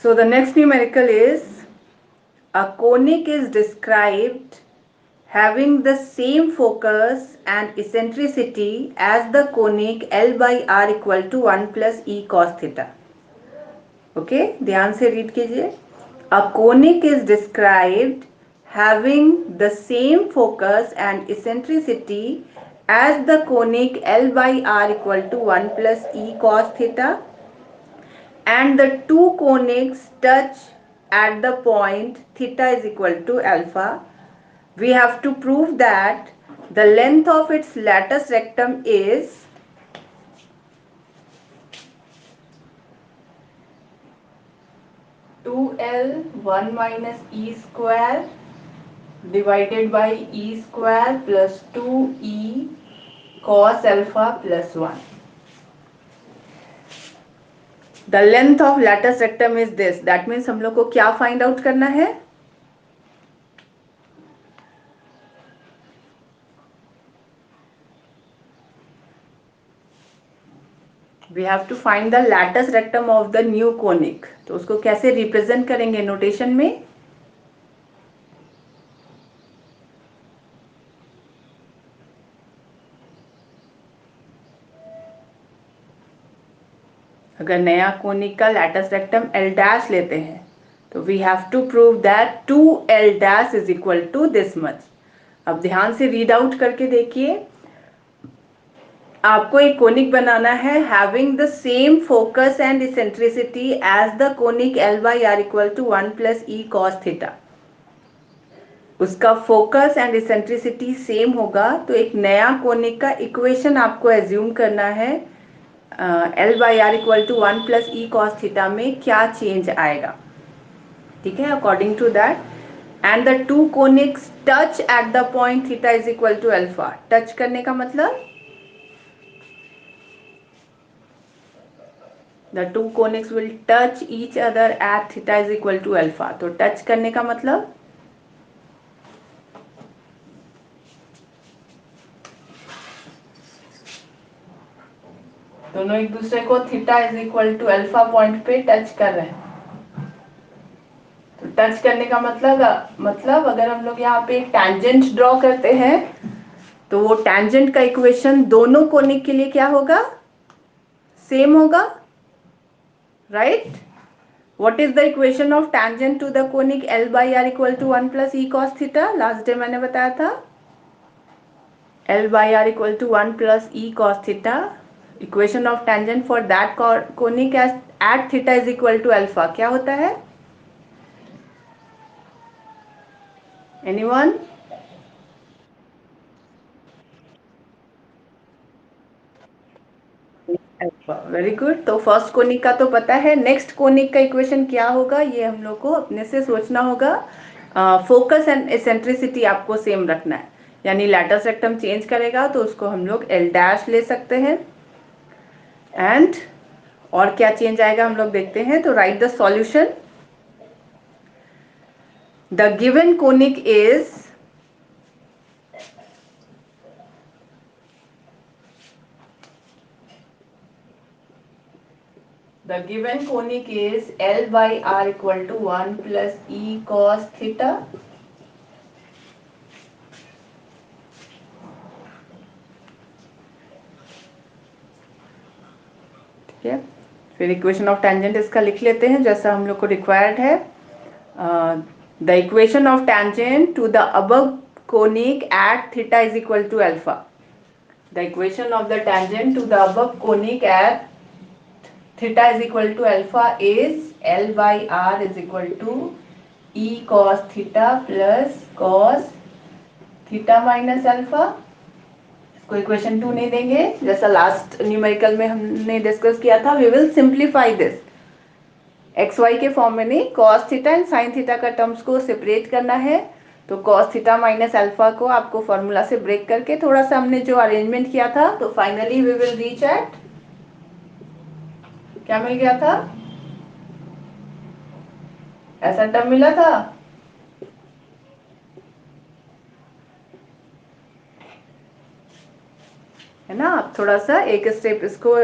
So the next numerical is a conic is described having the same focus and eccentricity as the conic L by R equal to 1 plus E cos theta. Okay ध्यान से read कीजिए. A conic is described having the same focus and eccentricity as the conic L by R equal to 1 plus E cos theta, and the two conics touch at the point theta is equal to alpha. We have to prove that the length of its latus rectum is 2L 1 minus E square divided by E square plus 2E cos alpha plus 1. The length of latus rectum is this. That means हम लोग को क्या find out करना है? We have to find the latus rectum of the new conic. तो उसको कैसे represent करेंगे नोटेशन में? अगर नया कोनिक का लैटस रेक्टम एल डैश लेते हैं तो we have to prove that 2L dash is equal to this much. अब ध्यान से रीड आउट करके देखिए. आपको एक कोनिक बनाना है having the same focus and eccentricity as the conic L by are equal to 1 plus e cos theta. उसका फोकस एंड इसेंट्रिसिटी सेम होगा तो एक नया कोनिक का इक्वेशन आपको एज्यूम करना है. L by are equal to 1 plus e cos theta में क्या चेंज आएगा. ठीक है, according to that and the two conics touch at the point theta is equal to alpha. Touch करने का मतलब the two conics will touch each other at theta is equal to alpha. तो touch करने का मतलब दोनों एक दूसरे को theta is equal to alpha point पे टच कर रहे हैं. तो टच करने का मतलब अगर हम लोग यहाँ पे टैंजेंट ड्रॉ करते हैं तो वो टैंजेंट का इक्वेशन दोनों कोनिक के लिए क्या होगा? सेम होगा, right? What is the equation of tangent to the conic L by are equal to 1 plus e cos theta? Last day मैंने बताया था L by are equal to 1 plus e cos theta. Equation of tangent for that conic at theta is equal to alpha क्या होता है? Anyone? Very good. तो first conic का तो पता है. नेक्स्ट कोनिक का इक्वेशन क्या होगा ये हम लोग को अपने से सोचना होगा. फोकस एंड एसेंट्रिसिटी आपको सेम रखना है, यानी लैटस रेक्टम चेंज करेगा तो उसको हम लोग एल डैश ले सकते हैं. एंड और क्या चेंज आएगा हम लोग देखते हैं. तो right the solution. The given conic is the given conic is L by R equal to 1 plus E cos theta. ठीक है, फिर इक्वेशन ऑफ टेंजेंट इसका लिख लेते हैं जैसा हम लोग को रिक्वायर्ड है. The equation of tangent to the above conic at theta is equal to alpha. The equation of the tangent to the above conic at theta is equal to alpha is L by R is equal to E cos theta plus cos theta minus alpha. इसको equation 2 नहीं देंगे जैसा last numerical में हमने discuss किया था. We will simplify this. X y के form में नहीं, cos theta and sin theta का टर्म्स को सेपरेट करना है. तो cos थीटा माइनस अल्फा को आपको फॉर्मूला से ब्रेक करके थोड़ा सा हमने जो अरेंजमेंट किया था तो finally we will reach at क्या मिल गया था? ऐसा टर्म मिला था. है ना। आप थोड़ा सा एक स्टेप इसको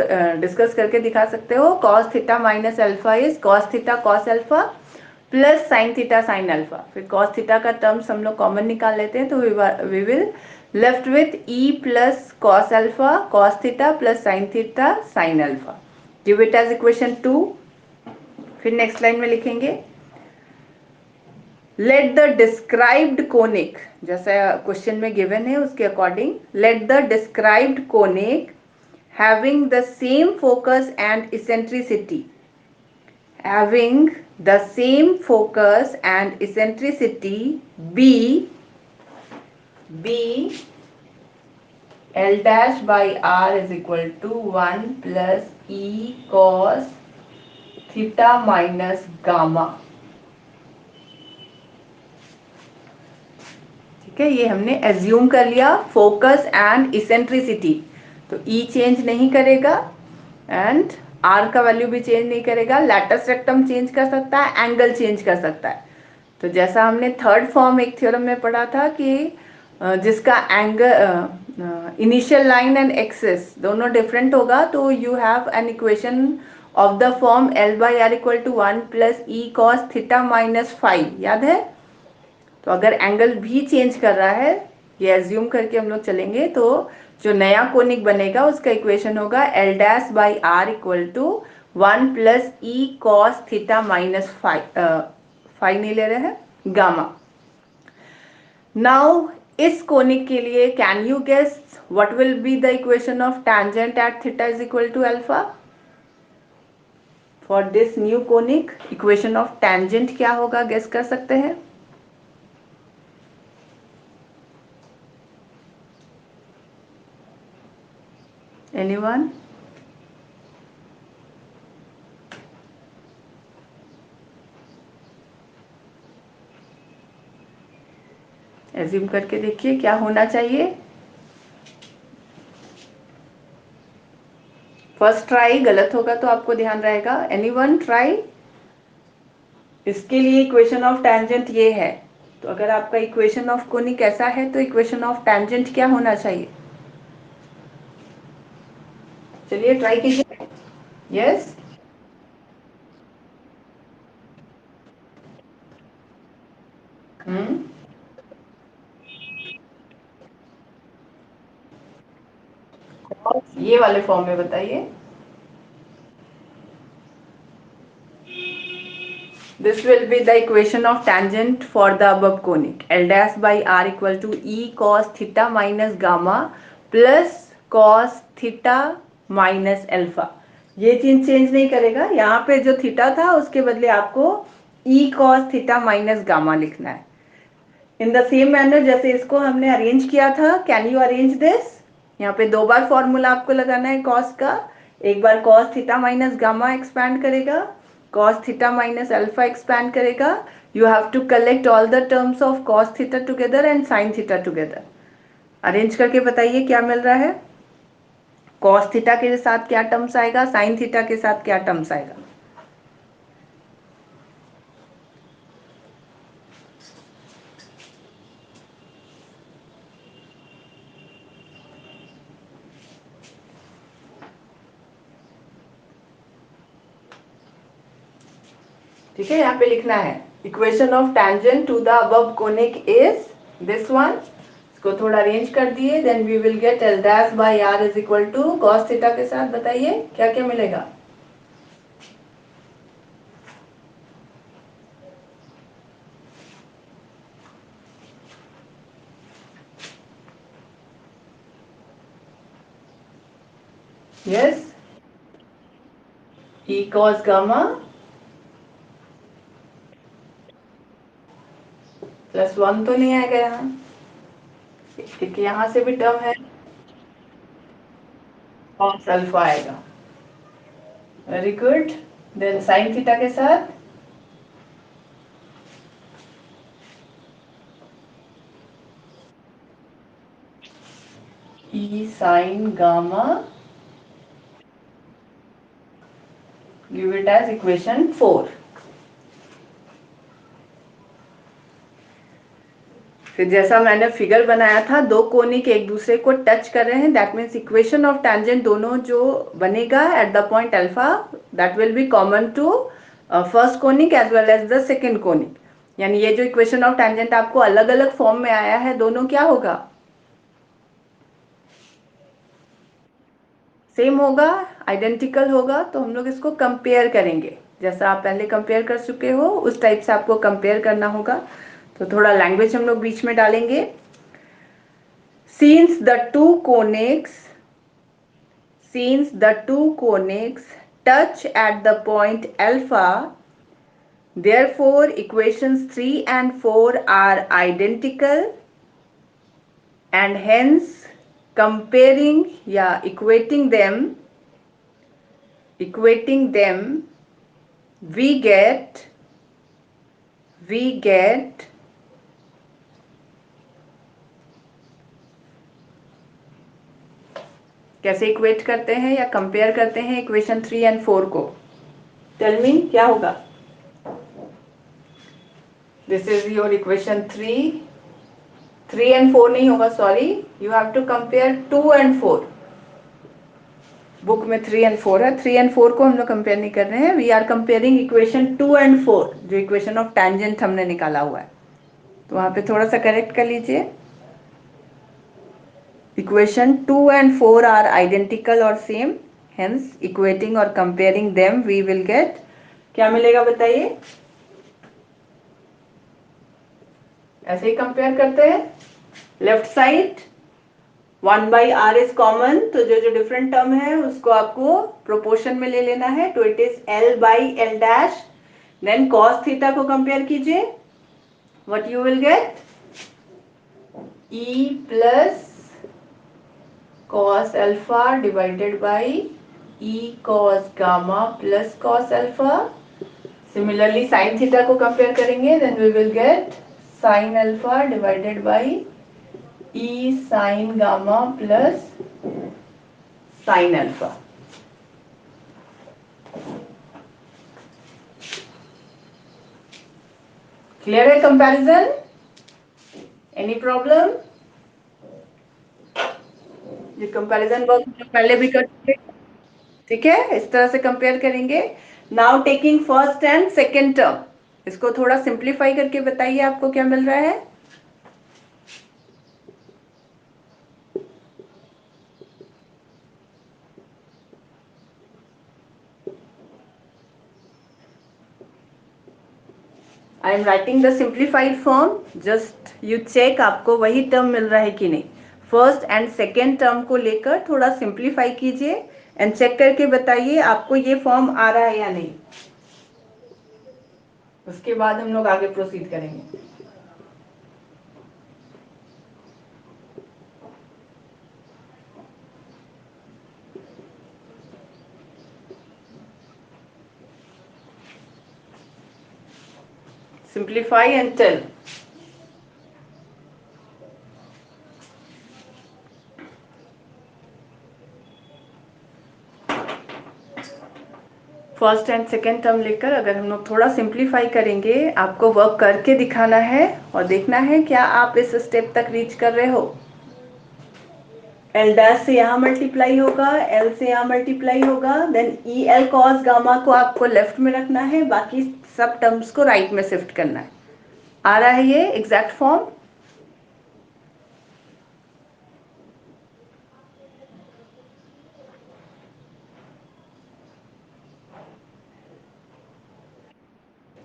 डिस्कस करके दिखा सकते हो। Cos theta minus alpha is cos theta cos alpha plus sine theta sine alpha. फिर कॉस थीटा का टर्म्स हम लोग कॉमन निकाल लेते हैं, तो we will left with e plus cos alpha cos theta plus sine theta sine alpha. Give it as equation 2। फिर next line में लिखेंगे लेट द डिस्क्राइब्ड कोनिक, जैसा क्वेश्चन में गिवन है उसके according, let the described conic having the same focus and eccentricity, having the same focus and eccentricity b L dash by r is equal to 1 plus e cos theta minus gamma। ठीक है, ये हमने assume कर लिया focus and eccentricity, तो ई change नहीं करेगा and are का वैल्यू भी चेंज नहीं करेगा। लैटस रेक्टम चेंज कर सकता है, एंगल चेंज कर सकता है। तो जैसा हमने थर्ड फॉर्म एक थ्योरम में पढ़ा था कि जिसका angle initial line and axis दोनों डिफरेंट होगा, तो you have an equation of the form L by are equal to 1 plus e cos theta minus five, याद है। तो अगर एंगल भी चेंज कर रहा है, ये एज्यूम करके हम लोग चलेंगे, तो जो नया कोनिक बनेगा उसका इक्वेशन होगा L dash by are equal to 1 plus e cos theta minus five नहीं ले रहे हैं, गामा। नाउ इस कोनिक के लिए can you guess what will be the equation of tangent at theta is equal to alpha. For this new conic equation of tangent क्या होगा, guess कर सकते हैं। एनीवन? एज्यूम करके देखिए क्या होना चाहिए। फर्स्ट ट्राई, गलत होगा तो आपको ध्यान रहेगा। Anyone try? इसके लिए इक्वेशन ऑफ टैंजेंट ये है, तो अगर आपका इक्वेशन ऑफ कोनिक ऐसा है तो इक्वेशन ऑफ टैंजेंट क्या होना चाहिए। चलिए ट्राई कीजिए। यस, ये वाले फॉर्म में बताइए। This will be the equation of tangent for the above conic. L dash by r equal to e cos theta minus gamma plus cos theta minus alpha। ये चीज चेंज नहीं करेगा, यहाँ पे जो थीटा था उसके बदले आपको e cos theta minus gamma लिखना है। इन द सेम मैनर जैसे इसको हमने अरेंज किया था, कैन यू अरेंज दिस। यहाँ पे दो बार फॉर्मूला आपको लगाना है कॉस का। एक बार cos theta minus gamma expand करेगा, cos theta minus alpha expand करेगा। You have to collect all the terms of cos theta together and sine theta together. Arrange करके बताइए क्या मिल रहा है। कॉस थीटा के साथ क्या टर्म्स आएगा, साइन थीटा के साथ क्या टर्म्स आएगा। ठीक है, यहाँ पे लिखना है equation of tangent to the above conic is this one. इसको थोड़ा अरेंज कर दिए, then we will get L dash by r is equal to cos theta के साथ बताइए क्या क्या मिलेगा। Yes, e cos gamma plus one तो नहीं आएगा यहाँ, ठीक है, यहाँ से भी टर्म है कॉस अल्फा आएगा। Very good. Then sine theta के साथ e sine gamma, give it as equation 4। फिर जैसा मैंने फिगर बनाया था, दो कोनिक एक दूसरे को टच कर रहे हैं, that means equation of tangent दोनों जो बनेगा at the point alpha, that will be common to first conic as well as the second conic. यानी ये जो इक्वेशन ऑफ टेंजेंट आपको अलग अलग फॉर्म में आया है, दोनों क्या होगा, सेम होगा, आइडेंटिकल होगा। तो हम लोग इसको कंपेयर करेंगे, जैसा आप पहले कंपेयर कर चुके हो उस टाइप से आपको कंपेयर करना होगा। तो थोड़ा लैंग्वेज हम लोग बीच में डालेंगे। Since the two conics touch at the point alpha, therefore equations 3 and 4 are identical, and hence comparing, equating them, we get कैसे इक्वेट करते हैं या कंपेयर करते हैं इक्वेशन 3 एंड 4 को? टेल मी क्या होगा? This is your equation 3 and 4 नहीं होगा, sorry, you have to compare 2 and 4। Book में 3 एंड 4 है, 3 एंड 4 को हम लोग कंपेयर नहीं कर रहे हैं, we are comparing equation 2 and 4, जो इक्वेशन ऑफ टेंजेंट हमने निकाला हुआ है। तो वहां पे थोड़ा सा करेक्ट कर लीजिए। Equation 2 and 4 are identical or same, hence equating or comparing them we will get, क्या मिलेगा बताइए? ऐसे ही कंपेयर करते हैं। Left side 1/r is common, तो जो जो डिफरेंट टर्म है उसको आपको प्रोपोर्शन में ले लेना है, तो it is l/l dash. Then cos theta को कंपेयर कीजिए, what you will get, e plus cos alpha divided by e cos gamma plus cos alpha. Similarly sin theta को कंपेयर करेंगे, then we will get sin alpha divided by e sin gamma plus sin alpha. Clear है comparison? Any problem? ये comparison work पहले भी कर चुके, ठीक है, इस तरह से कंपेयर करेंगे। Now taking first and second term, इसको थोड़ा सिंप्लीफाई करके बताइए आपको क्या मिल रहा है? I am writing the simplified form, just you check आपको वही टर्म मिल रहा है कि नहीं। फर्स्ट एंड सेकेंड टर्म को लेकर थोड़ा सिंप्लीफाई कीजिए एंड चेक करके बताइए आपको ये फॉर्म आ रहा है या नहीं। उसके बाद हम लोग आगे प्रोसीड करेंगे। Simplify and tell. First and second term लेकर अगर हम लोग थोड़ा सिंप्लीफाई करेंगे, आपको वर्क करके दिखाना है और देखना है क्या आप इस स्टेप तक रीच कर रहे हो। एल डैश से यहाँ मल्टीप्लाई होगा, एल से यहाँ मल्टीप्लाई होगा, then e L cos gamma को आपको लेफ्ट में रखना है, बाकी सब टर्म्स को राइट में शिफ्ट करना है। आ रहा है ये एग्जैक्ट फॉर्म?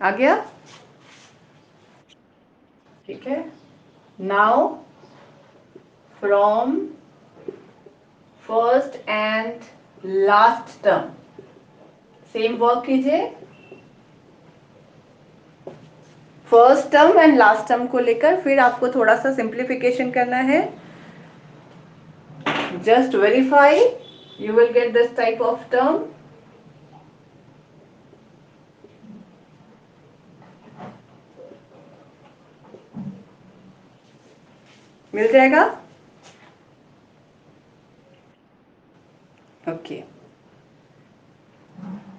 आ गया? ठीक है। Now from first and last term same work कीजिए। First term and last term को लेकर फिर आपको थोड़ा सा सिंप्लीफिकेशन करना है। Just verify, you will get this type of term. मिल जाएगा? ओके।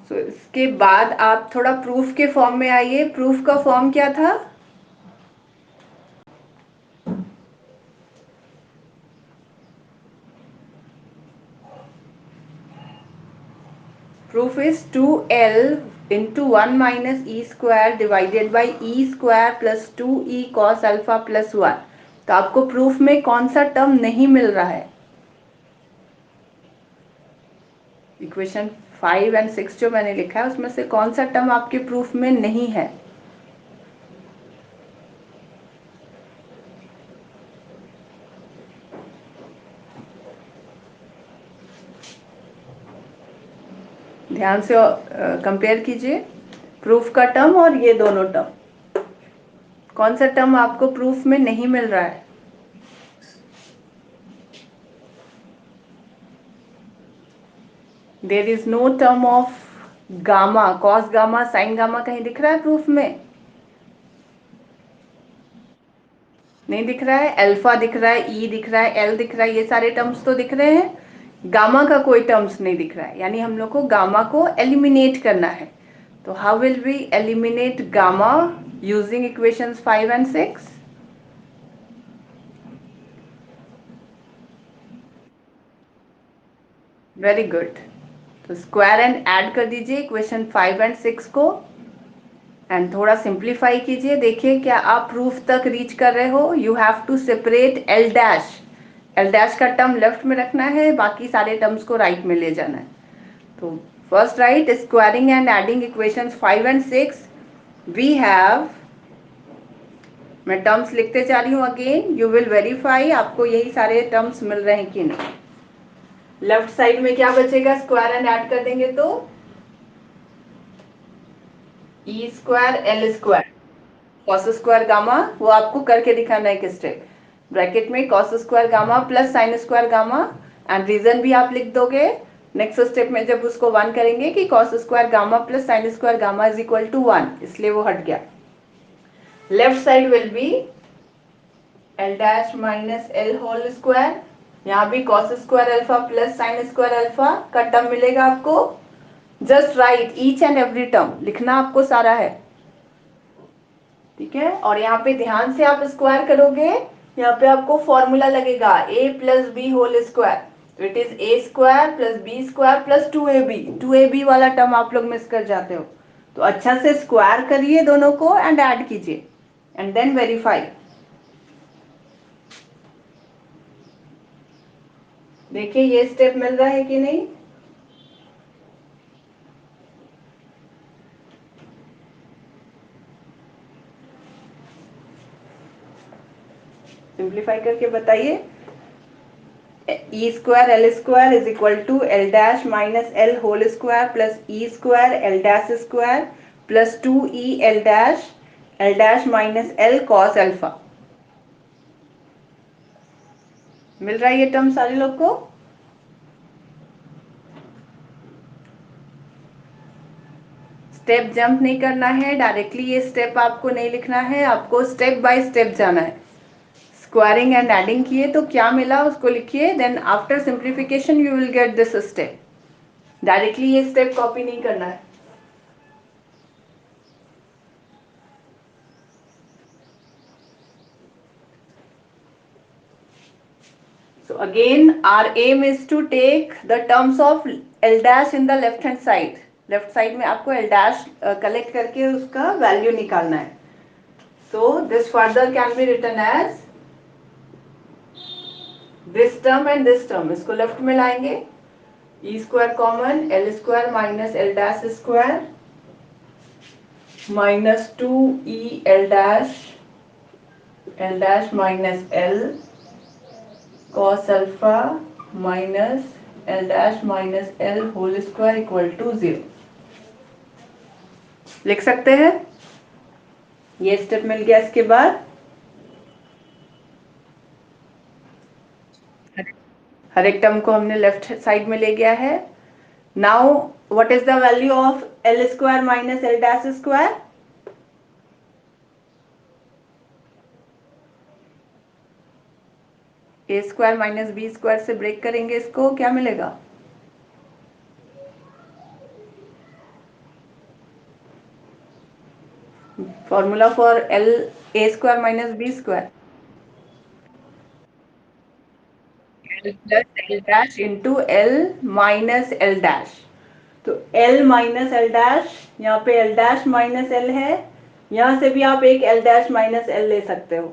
सो इसके बाद आप थोड़ा प्रूफ के फॉर्म में आइए। प्रूफ का फॉर्म क्या था? Proof is 2L into 1 minus E square divided by E square plus 2E cos alpha plus 1. तो आपको प्रूफ में कौन सा टर्म नहीं मिल रहा है? इक्वेशन 5 एंड 6 जो मैंने लिखा है उसमें से कौन सा टर्म आपके प्रूफ में नहीं है? ध्यान से कंपेयर कीजिए प्रूफ का टर्म और ये दोनों टर्म, कौन सा टर्म आपको प्रूफ में नहीं मिल रहा है? There is no term of gamma, cos gamma, sine gamma कहीं दिख रहा है प्रूफ में? नहीं दिख रहा है। अल्फा दिख रहा है, ई दिख रहा है, एल दिख रहा है, ये सारे टर्म्स तो दिख रहे हैं। गामा का कोई टर्म्स नहीं दिख रहा है, यानी हम लोग को गामा को एलिमिनेट करना है। तो how will we eliminate gamma using equations 5 and 6? Very good. तो स्क्वायर एंड ऐड कर दीजिए इक्वेशन 5 एंड 6 को एंड थोड़ा सिंप्लीफाई कीजिए। देखिए क्या आप प्रूफ तक रीच कर रहे हो? You have to separate L dash, L dash का टर्म लेफ्ट में रखना है, बाकी सारे टर्म्स को राइट में ले जाना है। तो first right squaring and adding equations 5 and 6 we have, मैं टर्म्स लिखते जा रही हूँ अगेन, यू विल वेरीफाई आपको यही सारे टर्म्स मिल रहे हैं कि नहीं। लेफ्ट साइड में क्या बचेगा? स्क्वायर एंड ऐड कर देंगे तो e square l square cos square gamma, वो आपको करके दिखाना है एक स्टेप। ब्रैकेट में cos square gamma plus sine square gamma and reason भी आप लिख दोगे नेक्स्ट स्टेप में जब उसको 1 करेंगे कि cos square gamma plus sine square gamma is equal to 1, इसलिए वो हट गया। Left side will be L dash minus L whole square, यहाँ भी cos square alpha plus sine square alpha का टर्म मिलेगा आपको। Just write each and every term, लिखना आपको सारा है, ठीक है। और यहाँ पे ध्यान से आप स्क्वायर करोगे, यहाँ पे आपको फॉर्मूला लगेगा a plus b whole square, तो it is a square plus B square plus 2ab, 2ab वाला टर्म आप लोग मिस कर जाते हो। तो अच्छा से स्क्वायर करिए दोनों को एंड ऐड कीजिए एंड देन वेरीफाई। देखिए ये स्टेप मिल रहा है कि नहीं? सिंप्लीफाई करके बताइए। E square l square is equal to l dash minus L whole square plus e square l dash square plus 2e l dash minus l cos alpha. मिल रहा है ये टर्म सारे लोग को? स्टेप जंप नहीं करना है, डायरेक्टली ये स्टेप आपको नहीं लिखना है, आपको स्टेप बाय स्टेप जाना है। स्क्वायरिंग एंड एडिंग किए तो क्या मिला उसको लिखिए, then after simplification you will get this step. Directly ये स्टेप कॉपी नहीं करना है। So again our aim is to take the terms of L dash in the left hand side. Left side में आपको L dash कलेक्ट करके उसका value निकालना है। So this further can be written as this term and this term, इसको left में लाएंगे, e square common, L square minus L dash square minus 2e L dash minus L cos alpha minus L dash minus L whole square equal to 0 लिख सकते हैं। ये step मिल गया। इसके बाद हर एक टर्म को हमने लेफ्ट साइड में ले गया है। Now what is the value of L square minus L dash square? A square minus B square से ब्रेक करेंगे इसको, क्या मिलेगा? Formula for L, A square minus B square, L plus L dash into L minus L dash. तो L minus L dash, यहाँ पे L dash minus L है, यहाँ से भी आप एक L डैश माइनस एल ले सकते हो।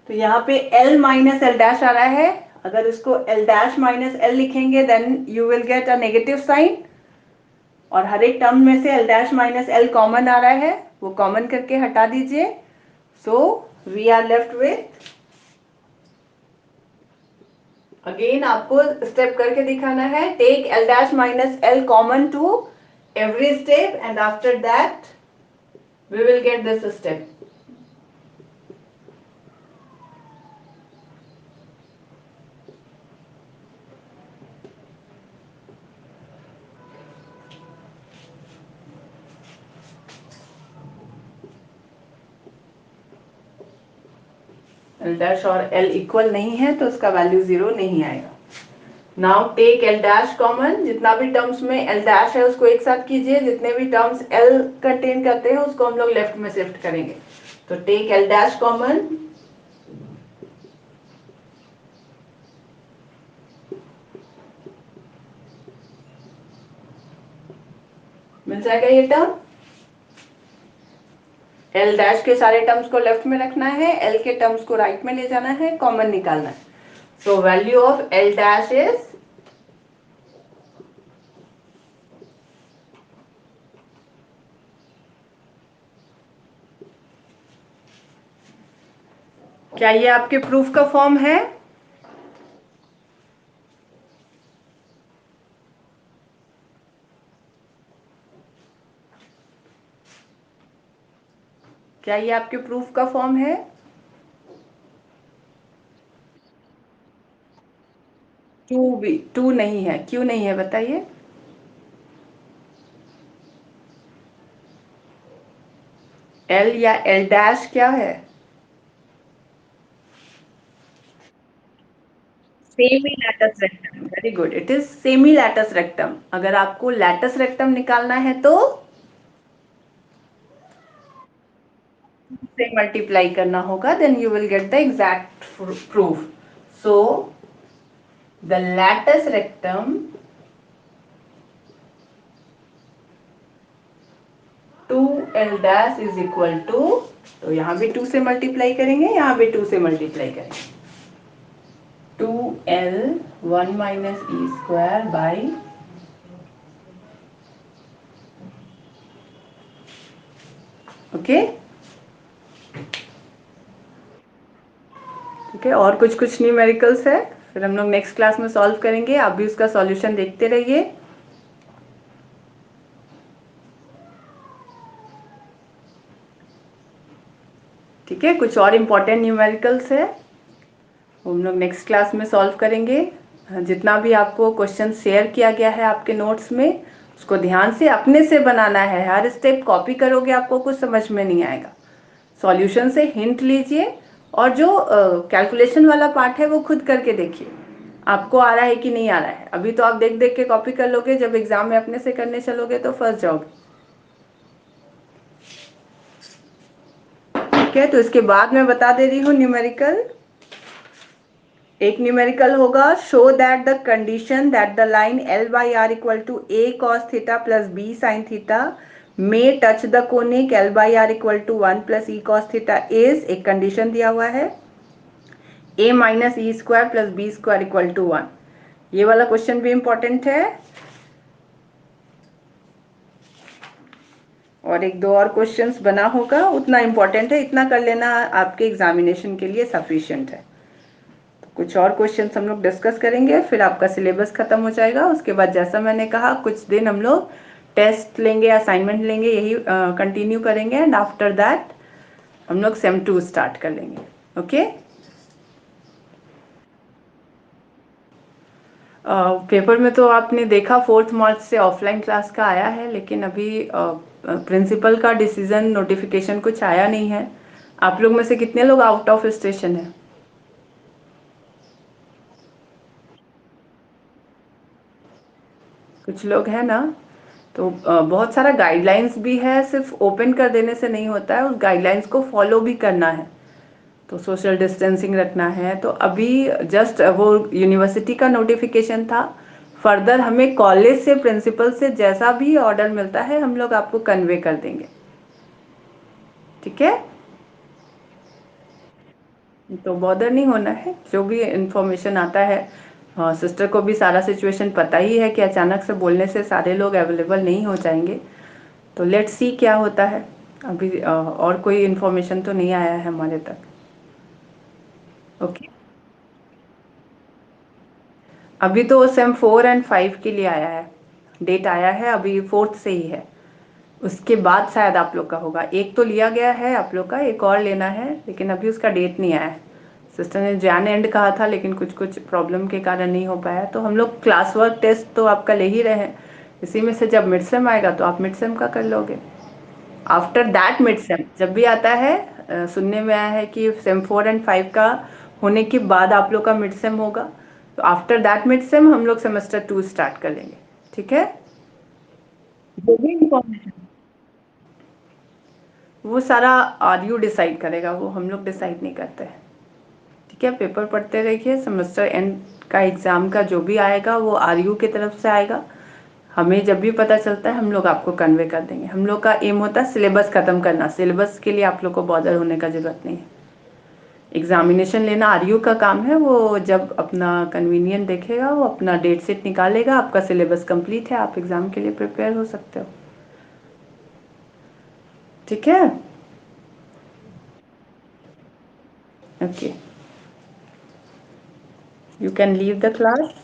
तो यहाँ पे L माइनस एल डैश आ रहा है, अगर इसको L डैश माइनस एल लिखेंगे then you will get a negative sign, और हर एक टर्म में से L dash minus l common आ रहा है, वो कॉमन करके हटा दीजिए। So we are left with, again आपको स्टेप करके दिखाना है, take L dash minus l common to every step and after that we will get this step. L dash और L इक्वल नहीं है तो उसका वैल्यू 0 नहीं आएगा। Now take L dash common, जितना भी टर्म्स में L डैश है उसको एक साथ कीजिए, जितने भी टर्म्स L कंटेन करते हैं उसको हम लोग लेफ्ट में शिफ्ट करेंगे। तो टेक L डैश कॉमन, मिल जाएगा ये टर्म। L डैश के सारे टर्म्स को लेफ्ट में रखना है, L के टर्म्स को राइट में ले जाना है, कॉमन निकालना है। So value of L dash is, क्या ये आपके प्रूफ का फॉर्म है? क्या ये आपके प्रूफ का फॉर्म है? टू नहीं है, क्यों नहीं है बताइए? L या L डैश क्या है? Semi latus rectum, very good, it is semi latus rectum. अगर आपको लैटस रेक्टम निकालना है तो से मल्टीप्लाई करना होगा, then you will get the exact proof. So the latus rectum to L dash is equal to, तो यहाँ भी 2 से मल्टीप्लाई करेंगे, यहाँ भी 2 से मल्टीप्लाई करेंगे, 2L 1 minus E square by, okay ठीक है। और कुछ कुछ न्यूमेरिकल्स है, फिर हम लोग नेक्स्ट क्लास में सॉल्व करेंगे, आप भी उसका सॉल्यूशन देखते रहिए। ठीक है, कुछ और इम्पोर्टेंट न्यूमेरिकल्स है, हम लोग नेक्स्ट क्लास में सॉल्व करेंगे। जितना भी आपको क्वेश्चन शेयर किया गया है आपके नोट्स में, उसको ध्यान से अपने से बनाना है, हर स्टेप कॉपी करोगे आपको कुछ समझ में नहीं आएगा। सॉल्यूशन से हिंट लीजिए, और जो कैलकुलेशन वाला पार्ट है वो खुद करके देखिए आपको आ रहा है कि नहीं आ रहा है। अभी तो आप देख देख के कॉपी कर लोगे, जब एग्जाम में अपने से करने चलोगे तो फंस जाओगे। ठीक है, तो इसके बाद मैं बता दे रही हूँ न्यूमेरिकल। एक न्यूमेरिकल होगा, show that the condition that the line L by are equal to a cos theta plus b sin theta may touch the conic L by are equal to 1 plus e cos theta is, एक condition दिया हुआ है a minus E square plus B square equal to 1। ये वाला question भी important है, और एक दो और क्वेश्चंस बना होगा, उतना इंपॉर्टेंट है, इतना कर लेना आपके एग्जामिनेशन के लिए सफिशिएंट है। तो कुछ और क्वेश्चंस हम लोग डिस्कस करेंगे, फिर आपका सिलेबस खत्म हो जाएगा। उसके बाद जैसा मैंने कहा कुछ दिन हम लोग टेस्ट लेंगे, असाइनमेंट लेंगे, यही कंटिन्यू करेंगे, एंड आफ्टर दैट हम लोग सेम 2 स्टार्ट कर लेंगे। ओके पेपर में तो आपने देखा 4 मार्च से ऑफलाइन क्लास का आया है, लेकिन अभी प्रिंसिपल का डिसीजन नोटिफिकेशन कुछ आया नहीं है। आप लोग में से कितने लोग आउट ऑफ स्टेशन है? कुछ लोग हैं ना, तो बहुत सारा गाइडलाइंस भी है, सिर्फ ओपन कर देने से नहीं होता है, उस गाइडलाइंस को फॉलो भी करना है। तो सोशल डिस्टेंसिंग रखना है। तो अभी जस्ट वो यूनिवर्सिटी का नोटिफिकेशन था, फर्दर हमें कॉलेज से प्रिंसिपल से जैसा भी ऑर्डर मिलता है हम लोग आपको कन्वे कर देंगे। ठीक है, तो बॉदर नहीं होना है, जो भी इंफॉर्मेशन आता है। हाँ, सिस्टर को भी सारा सिचुएशन पता ही है कि अचानक से बोलने से सारे लोग अवेलेबल नहीं हो जाएंगे। तो लेट्स सी क्या होता है। अभी और कोई इन्फॉर्मेशन तो नहीं आया है हमारे तक। ओके, अभी तो सेम 4 और 5 के लिए आया है, डेट आया है, अभी फोर्थ से ही है। उसके बाद शायद आप लोग का होगा। एक तो लिया गया है आप लोग का, एक और लेना है, लेकिन अभी उसका डेट नहीं आया है। सिस्टर ने जैन एंड कहा था, लेकिन कुछ कुछ प्रॉब्लम के कारण नहीं हो पाया। तो हम लोग क्लास वर्क टेस्ट तो आपका ले ही रहे हैं, इसी में से जब मिड सेम आएगा तो आप मिड सेम का कर लोगे। आफ्टर दैट मिड सेम जब भी आता है, सुनने में आया है कि सेम 4 और 5 का होने के बाद आप लोग का मिड सेम होगा। तो आफ्टर दैट मिड सेम हम लोग सेमेस्टर 2 स्टार्ट कर लेंगे। ठीक है, जो भी इंफॉर्मेशन वो सारा आरयू डिसाइड करेगा, वो हम लोग डिसाइड नहीं करते हैं। ठीक है, पेपर पढ़ते रहिए। सेमेस्टर एंड का एग्ज़ाम का जो भी आएगा वो आरयू की तरफ से आएगा। हमें जब भी पता चलता है हम लोग आपको कन्वे कर देंगे। हम लोग का एम होता है सिलेबस ख़त्म करना। सिलेबस के लिए आप लोग को बॉदर होने का ज़रूरत नहीं है। एग्जामिनेशन लेना आरयू का काम है, वो जब अपना कन्वीनियंट देखेगा वो अपना डेट शीट निकालेगा। आपका सिलेबस कंप्लीट है, आप एग्ज़ाम के लिए प्रिपेयर हो सकते हो। ठीक है, okay, you can leave the class.